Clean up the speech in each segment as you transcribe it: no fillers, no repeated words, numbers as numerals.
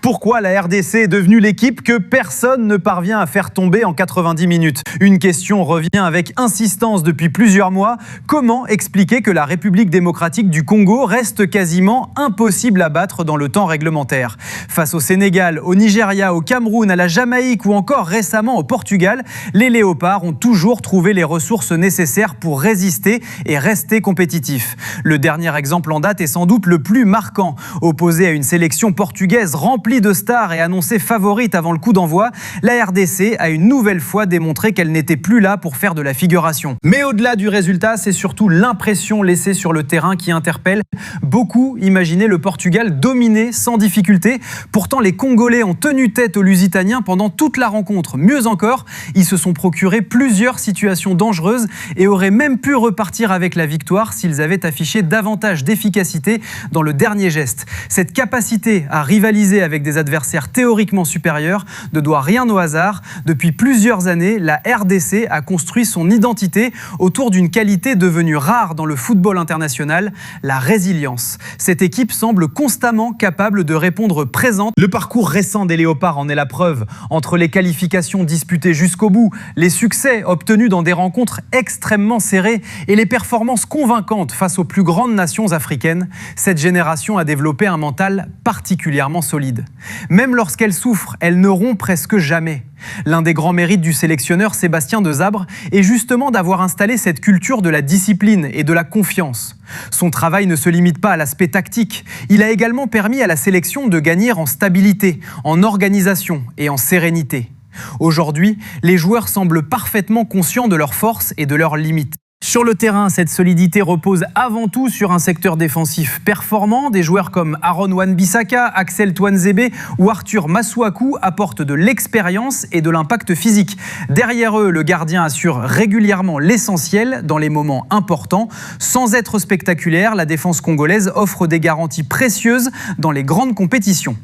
Pourquoi la RDC est devenue l'équipe que personne ne parvient à faire tomber en 90 minutes? Une question revient avec insistance depuis plusieurs mois. Comment expliquer que la République démocratique du Congo reste quasiment impossible à battre dans le temps réglementaire? Face au Sénégal, au Nigeria, au Cameroun, à la Jamaïque ou encore récemment au Portugal, les Léopards ont toujours trouvé les ressources nécessaires pour résister et rester compétitifs. Le dernier exemple en date est sans doute le plus marquant. Opposé à une sélection portugaise remplie de stars et annoncée favorite avant le coup d'envoi, la RDC a une nouvelle fois démontré qu'elle n'était plus là pour faire de la figuration. Mais au-delà du résultat, c'est surtout l'impression laissée sur le terrain qui interpelle. Beaucoup imaginaient le Portugal dominer sans difficulté. Pourtant, les Congolais ont tenu tête aux Lusitaniens pendant toute la rencontre. Mieux encore, ils se sont procuré plusieurs situations dangereuses et auraient même pu repartir avec la victoire s'ils avaient affiché davantage d'efficacité dans le dernier geste. Cette capacité à rivaliser avec des adversaires théoriquement supérieurs ne doit rien au hasard. Depuis plusieurs années, la RDC a construit son identité autour d'une qualité devenue rare dans le football international, la résilience. Cette équipe semble constamment capable de répondre présente. Le parcours récent des Léopards en est la preuve. Entre les qualifications disputées jusqu'au bout, les succès obtenus dans des rencontres extrêmement serrées et les performances convaincantes face aux plus grandes nations africaines, cette génération a développé un mental particulièrement solide. Même lorsqu'elle souffre, elle ne rompt presque jamais. L'un des grands mérites du sélectionneur Sébastien Desabre est justement d'avoir installé cette culture de la discipline et de la confiance. Son travail ne se limite pas à l'aspect tactique. Il a également permis à la sélection de gagner en stabilité, en organisation et en sérénité. Aujourd'hui, les joueurs semblent parfaitement conscients de leurs forces et de leurs limites. Sur le terrain, cette solidité repose avant tout sur un secteur défensif performant. Des joueurs comme Aaron Wan-Bissaka, Axel Tuanzebe ou Arthur Masuaku apportent de l'expérience et de l'impact physique. Derrière eux, le gardien assure régulièrement l'essentiel dans les moments importants. Sans être spectaculaire, la défense congolaise offre des garanties précieuses dans les grandes compétitions.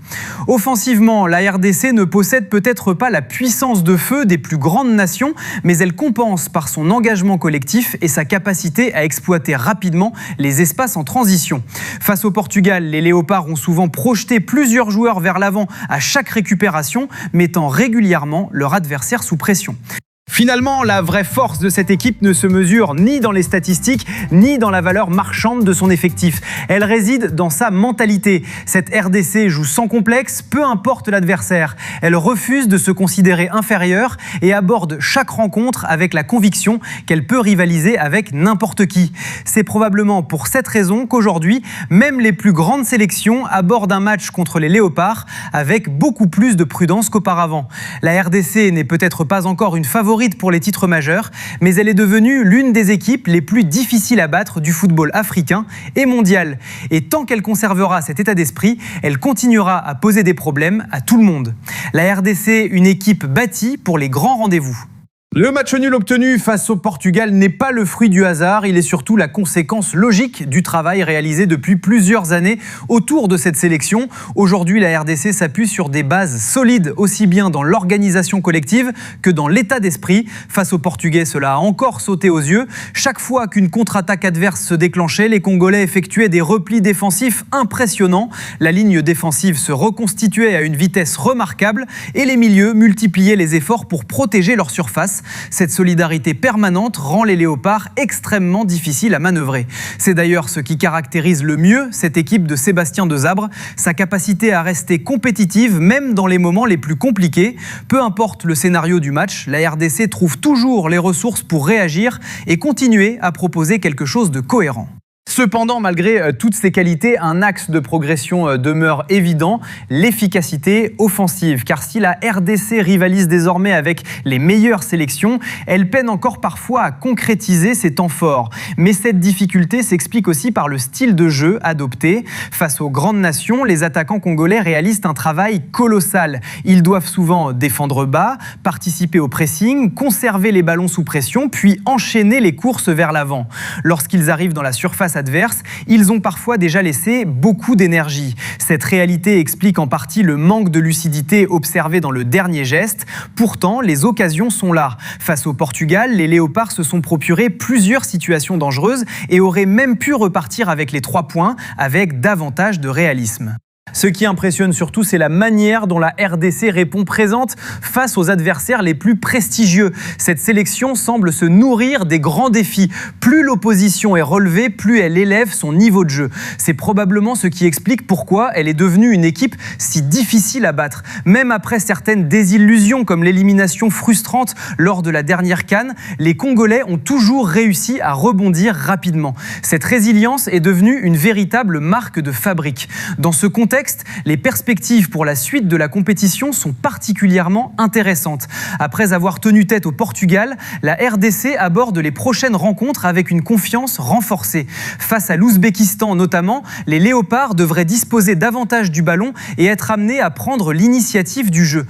Offensivement, la RDC ne possède peut-être pas la puissance de feu des plus grandes nations, mais elle compense par son engagement collectif et sa capacité à exploiter rapidement les espaces en transition. Face au Portugal, les Léopards ont souvent projeté plusieurs joueurs vers l'avant à chaque récupération, mettant régulièrement leur adversaire sous pression. Finalement, la vraie force de cette équipe ne se mesure ni dans les statistiques, ni dans la valeur marchande de son effectif. Elle réside dans sa mentalité. Cette RDC joue sans complexe, peu importe l'adversaire. Elle refuse de se considérer inférieure et aborde chaque rencontre avec la conviction qu'elle peut rivaliser avec n'importe qui. C'est probablement pour cette raison qu'aujourd'hui, même les plus grandes sélections abordent un match contre les Léopards avec beaucoup plus de prudence qu'auparavant. La RDC n'est peut-être pas encore une favorite pour les titres majeurs, mais elle est devenue l'une des équipes les plus difficiles à battre du football africain et mondial. Et tant qu'elle conservera cet état d'esprit, elle continuera à poser des problèmes à tout le monde. La RDC, une équipe bâtie pour les grands rendez-vous. Le match nul obtenu face au Portugal n'est pas le fruit du hasard, il est surtout la conséquence logique du travail réalisé depuis plusieurs années autour de cette sélection. Aujourd'hui, la RDC s'appuie sur des bases solides, aussi bien dans l'organisation collective que dans l'état d'esprit. Face aux Portugais, cela a encore sauté aux yeux. Chaque fois qu'une contre-attaque adverse se déclenchait, les Congolais effectuaient des replis défensifs impressionnants. La ligne défensive se reconstituait à une vitesse remarquable et les milieux multipliaient les efforts pour protéger leur surface. Cette solidarité permanente rend les Léopards extrêmement difficiles à manœuvrer. C'est d'ailleurs ce qui caractérise le mieux cette équipe de Sébastien Desabre, sa capacité à rester compétitive même dans les moments les plus compliqués. Peu importe le scénario du match, la RDC trouve toujours les ressources pour réagir et continuer à proposer quelque chose de cohérent. Cependant, malgré toutes ces qualités, un axe de progression demeure évident, l'efficacité offensive. Car si la RDC rivalise désormais avec les meilleures sélections, elle peine encore parfois à concrétiser ses temps forts. Mais cette difficulté s'explique aussi par le style de jeu adopté. Face aux grandes nations, les attaquants congolais réalisent un travail colossal. Ils doivent souvent défendre bas, participer au pressing, conserver les ballons sous pression, puis enchaîner les courses vers l'avant. Lorsqu'ils arrivent dans la surface adverse, ils ont parfois déjà laissé beaucoup d'énergie. Cette réalité explique en partie le manque de lucidité observé dans le dernier geste. Pourtant, les occasions sont là. Face au Portugal, les Léopards se sont procuré plusieurs situations dangereuses et auraient même pu repartir avec les 3 points avec davantage de réalisme. Ce qui impressionne surtout, c'est la manière dont la RDC répond présente face aux adversaires les plus prestigieux. Cette sélection semble se nourrir des grands défis. Plus l'opposition est relevée, plus elle élève son niveau de jeu. C'est probablement ce qui explique pourquoi elle est devenue une équipe si difficile à battre. Même après certaines désillusions comme l'élimination frustrante lors de la dernière CAN, les Congolais ont toujours réussi à rebondir rapidement. Cette résilience est devenue une véritable marque de fabrique. Dans ce contexte, les perspectives pour la suite de la compétition sont particulièrement intéressantes. Après avoir tenu tête au Portugal, la RDC aborde les prochaines rencontres avec une confiance renforcée. Face à l'Ouzbékistan notamment, les Léopards devraient disposer davantage du ballon et être amenés à prendre l'initiative du jeu.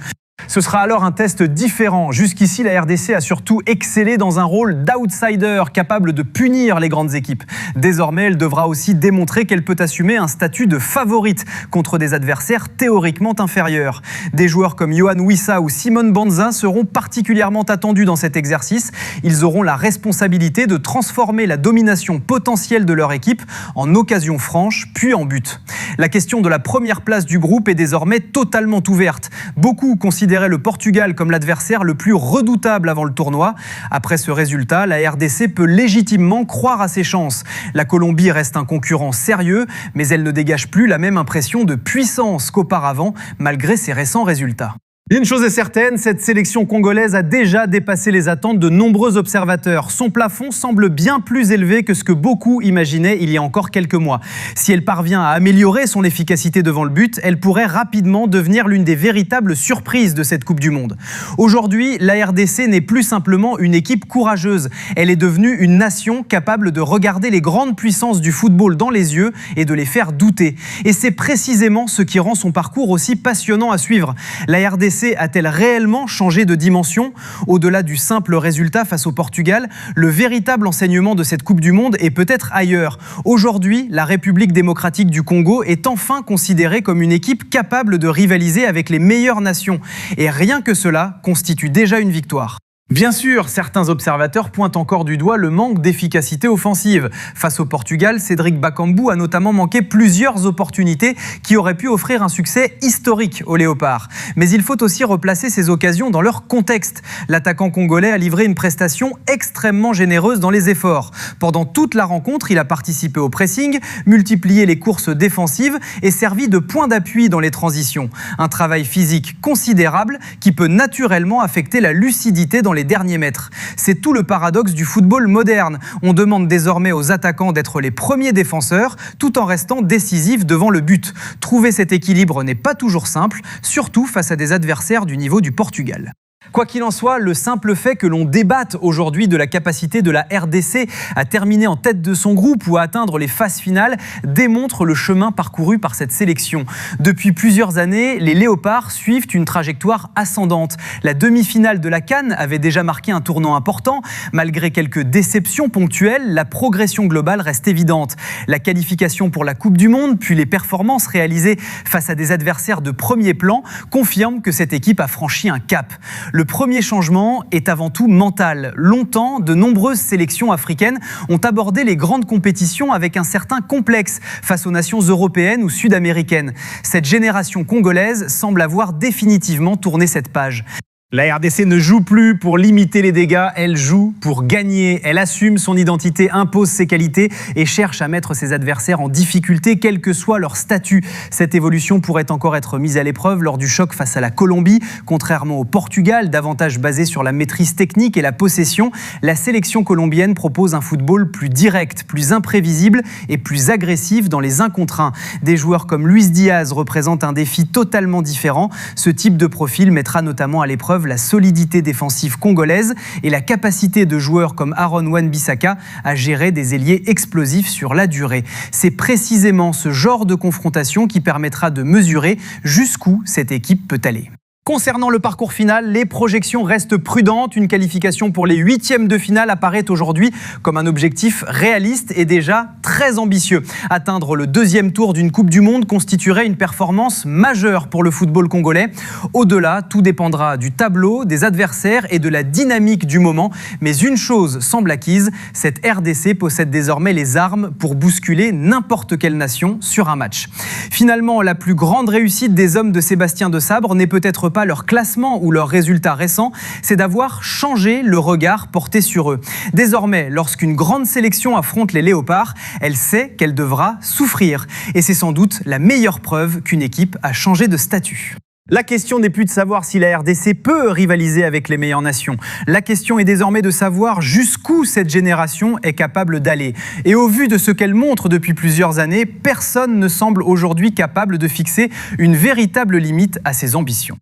Ce sera alors un test différent. Jusqu'ici, la RDC a surtout excellé dans un rôle d'outsider, capable de punir les grandes équipes. Désormais, elle devra aussi démontrer qu'elle peut assumer un statut de favorite contre des adversaires théoriquement inférieurs. Des joueurs comme Yohan Wissa ou Simone Banza seront particulièrement attendus dans cet exercice. Ils auront la responsabilité de transformer la domination potentielle de leur équipe en occasion franche, puis en but. La question de la première place du groupe est désormais totalement ouverte. Beaucoup considèrent le Portugal comme l'adversaire le plus redoutable avant le tournoi. Après ce résultat, la RDC peut légitimement croire à ses chances. La Colombie reste un concurrent sérieux, mais elle ne dégage plus la même impression de puissance qu'auparavant, malgré ses récents résultats. Une chose est certaine, cette sélection congolaise a déjà dépassé les attentes de nombreux observateurs. Son plafond semble bien plus élevé que ce que beaucoup imaginaient il y a encore quelques mois. Si elle parvient à améliorer son efficacité devant le but, elle pourrait rapidement devenir l'une des véritables surprises de cette Coupe du Monde. Aujourd'hui, la RDC n'est plus simplement une équipe courageuse. Elle est devenue une nation capable de regarder les grandes puissances du football dans les yeux et de les faire douter. Et c'est précisément ce qui rend son parcours aussi passionnant à suivre. La RDC a-t-elle réellement changé de dimension ? Au-delà du simple résultat face au Portugal, le véritable enseignement de cette Coupe du Monde est peut-être ailleurs. Aujourd'hui, la République démocratique du Congo est enfin considérée comme une équipe capable de rivaliser avec les meilleures nations. Et rien que cela constitue déjà une victoire. Bien sûr, certains observateurs pointent encore du doigt le manque d'efficacité offensive. Face au Portugal, Cédric Bakambu a notamment manqué plusieurs opportunités qui auraient pu offrir un succès historique aux Léopards. Mais il faut aussi replacer ces occasions dans leur contexte. L'attaquant congolais a livré une prestation extrêmement généreuse dans les efforts. Pendant toute la rencontre, il a participé au pressing, multiplié les courses défensives et servi de point d'appui dans les transitions. Un travail physique considérable qui peut naturellement affecter la lucidité dans les derniers mètres. C'est tout le paradoxe du football moderne. On demande désormais aux attaquants d'être les premiers défenseurs tout en restant décisifs devant le but. Trouver cet équilibre n'est pas toujours simple, surtout face à des adversaires du niveau du Portugal. Quoi qu'il en soit, le simple fait que l'on débatte aujourd'hui de la capacité de la RDC à terminer en tête de son groupe ou à atteindre les phases finales démontre le chemin parcouru par cette sélection. Depuis plusieurs années, les Léopards suivent une trajectoire ascendante. La demi-finale de la CAN avait déjà marqué un tournant important. Malgré quelques déceptions ponctuelles, la progression globale reste évidente. La qualification pour la Coupe du Monde, puis les performances réalisées face à des adversaires de premier plan confirment que cette équipe a franchi un cap. Le premier changement est avant tout mental. Longtemps, de nombreuses sélections africaines ont abordé les grandes compétitions avec un certain complexe face aux nations européennes ou sud-américaines. Cette génération congolaise semble avoir définitivement tourné cette page. La RDC ne joue plus pour limiter les dégâts, elle joue pour gagner. Elle assume son identité, impose ses qualités et cherche à mettre ses adversaires en difficulté, quel que soit leur statut. Cette évolution pourrait encore être mise à l'épreuve lors du choc face à la Colombie. Contrairement au Portugal, davantage basé sur la maîtrise technique et la possession, la sélection colombienne propose un football plus direct, plus imprévisible et plus agressif dans les 1 contre 1. Des joueurs comme Luis Diaz représentent un défi totalement différent. Ce type de profil mettra notamment à l'épreuve la solidité défensive congolaise et la capacité de joueurs comme Aaron Wan-Bissaka à gérer des ailiers explosifs sur la durée. C'est précisément ce genre de confrontation qui permettra de mesurer jusqu'où cette équipe peut aller. Concernant le parcours final, les projections restent prudentes. Une qualification pour les huitièmes de finale apparaît aujourd'hui comme un objectif réaliste et déjà très ambitieux. Atteindre le deuxième tour d'une Coupe du Monde constituerait une performance majeure pour le football congolais. Au-delà, tout dépendra du tableau, des adversaires et de la dynamique du moment. Mais une chose semble acquise, cette RDC possède désormais les armes pour bousculer n'importe quelle nation sur un match. Finalement, la plus grande réussite des hommes de Sébastien Desabre n'est peut-être pas leur classement ou leurs résultats récents, c'est d'avoir changé le regard porté sur eux. Désormais, lorsqu'une grande sélection affronte les Léopards, elle sait qu'elle devra souffrir. Et c'est sans doute la meilleure preuve qu'une équipe a changé de statut. La question n'est plus de savoir si la RDC peut rivaliser avec les meilleures nations. La question est désormais de savoir jusqu'où cette génération est capable d'aller. Et au vu de ce qu'elle montre depuis plusieurs années, personne ne semble aujourd'hui capable de fixer une véritable limite à ses ambitions.